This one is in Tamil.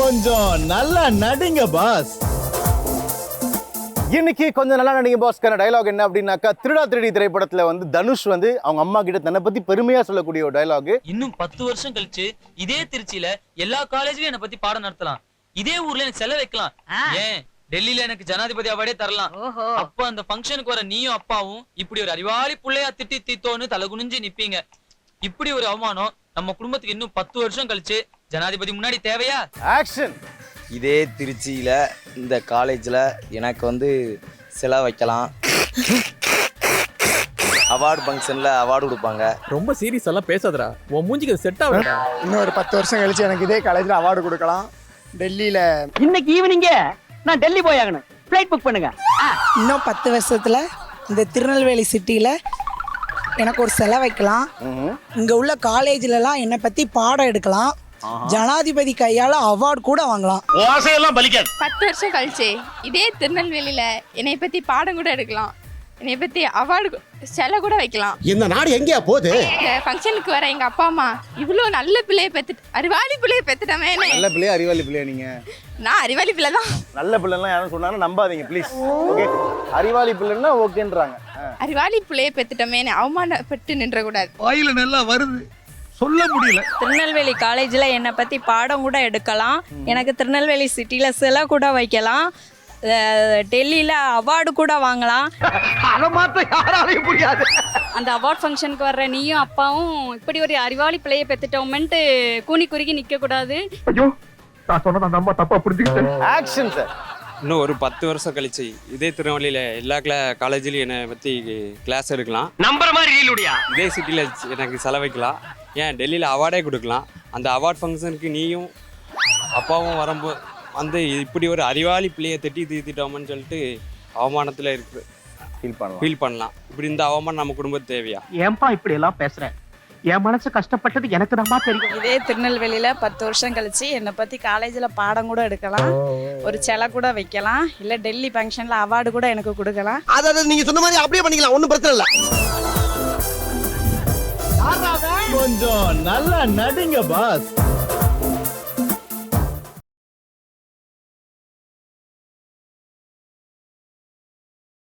கொஞ்சம் நல்லா நடிங்க பாஸ். இன்னைக்கு கொஞ்சம் நல்லா நடிங்க பாஸ்க்கான டயலாக் என்ன அப்படின்னாக்கா, திருடா திருடி திரைப்படத்துல வந்து தனுஷ் வந்து அவங்க அம்மா கிட்ட தன்னை பத்தி பெருமையா சொல்லக்கூடிய ஒரு டயலாக். இன்னும் 10 வருஷம் கழிச்சு இதே திருச்சியில எல்லா காலேஜ்லயும் என்ன பத்தி பாடம் நடத்தலாம், இதே ஊர்ல எனக்கு செலவு வைக்கலாம், ஏன் டெல்லியில எனக்கு ஜனாதிபதி அவார்டே தரலாம். அப்ப அந்த ஃபங்க்ஷனுக்கு வர நீயும் அப்பாவும் இப்படி ஒரு அறிவாளி புள்ளையா திட்டி தீத்தோன்னு தலை குனிஞ்சு நிப்பீங்க. இப்படி ஒரு அவமானம் நம்ம குடும்பத்துக்கு இன்னும் 10 வருஷம் கழிச்சு ஜனாதிபதி முன்னாடி தேவையா? ஆக்ஷன். இதே திருச்சியில் இந்த காலேஜில் எனக்கு வந்து செலவு வைக்கலாம், அவார்டு ஃபங்க்ஷனில் அவார்டு கொடுப்பாங்க. ரொம்ப சீரியஸ் எல்லாம் பேசாதடா, உன் மூஞ்சிக்கு செட் ஆகுதா? இன்னும் ஒரு 10 வருஷம் கழிச்சு எனக்கு இதே காலேஜில் அவார்டு கொடுக்கலாம். டெல்லியில் இன்னைக்கு ஈவினிங்கே நான் டெல்லி போய் ஆகணும், ஃப்ளைட் புக் பண்ணுங்க. இன்னும் 10 வருஷத்துல இந்த திருநெல்வேலி சிட்டியில எனக்கு ஒரு செலவு வைக்கலாம். இங்க உள்ள காலேஜ்லலாம் என்னை பத்தி பாடம் எடுக்கலாம், ஜனாதிபதி கையால அவார்டு கூட வாங்கலாம். 10 வருஷம் கழிச்சு இதே திருநெல்வேலியில என்னை பத்தி பாடம் கூட எடுக்கலாம், என்னை பத்தி அவார்டு செலவு கூட வைக்கலாம். இந்த நாடு எங்கேயா போகுது? ஃபங்க்ஷனுக்கு வர எங்க அப்பா அம்மா இவ்வளோ நல்ல பிள்ளைய பெத்து அறிவாளி பிள்ளைய பெத்துட்டமே. நல்ல பிள்ளையா அறிவாளி பிள்ளையா? நீங்க நான் அறிவாளி பிள்ளை தான். நல்ல பிள்ளைலாம் யாரும் சொன்னாலும் நம்பாதீங்க ப்ளீஸ். ஓகே, அறிவாளி பிள்ளைன்னா ஓகேன்றாங்க. அறிவாளி பிள்ளைய பெத்துட்டமே அவமானப்பட்டு நின்ற கூடாது. வாயில நல்லா வருது, சொல்ல முடியல. திருநெல்வேலி காலேஜில் என்னை பற்றி பாடம் கூட எடுக்கலாம், எனக்கு திருநெல்வேலி சிட்டியில் சிலை கூட வைக்கலாம், டெல்லியில் அவார்டு கூட வாங்கலாம். அதை மாத்த யாராலையும் முடியாது. அந்த அவார்ட் ஃபங்க்ஷனுக்கு வர்ற நீயும் அப்பாவும் இப்படி ஒரு அறிவாளி பிள்ளையை பெற்றுட்டோம்ன்ட்டு கூனி குறுகி நிற்கக்கூடாது. ஐயோ, நான் சொன்னது அந்த அம்மா தப்பா புரிஞ்சுக்கிட்டேன். Action sir. இன்னும் ஒரு 10 வருஷம் கழிச்சு இதே திருநெல்வேலியில் எல்லா காலேஜ்லையும் என்னை பற்றி கிளாஸ் எடுக்கலாம், நம்புற மாதிரி இல்லையா? இதே சிட்டியில் எனக்கு செலவைக்கலாம், ஏன் டெல்லியில் அவார்டே கொடுக்கலாம். அந்த அவார்ட் ஃபங்க்ஷனுக்கு நீயும் அப்பாவும் வரும்போது வந்து இப்படி ஒரு அறிவாளி பிள்ளையை திட்டி தீர்த்திட்டோம்னு சொல்லிட்டு அவமானத்தில் இருக்கு ஃபீல் பண்ணலாம். இப்படி இந்த அவமானம் நம்ம குடும்பத்து தேவையா? ஏன்பா இப்படி எல்லாம் பேசுறேன்? என் மனசு கஷ்டப்பட்டது எனக்கு தான் தெரியும். இதே திருநெல்வேலியில் 10 வருஷம் கழிச்சு என்னை பற்றி காலேஜில் பாடம் கூட எடுக்கலாம், ஒரு சிலை கூட வைக்கலாம், இல்லை டெல்லி ஃபங்க்ஷனில் அவார்டு கூட எனக்கு கொடுக்கலாம். அதை நீங்க சொன்ன மாதிரி அப்படியே பண்ணிக்கலாம், ஒன்றும் பிரச்சனை இல்லை. கொஞ்சம் நல்லா நடிங்க பாஸ்.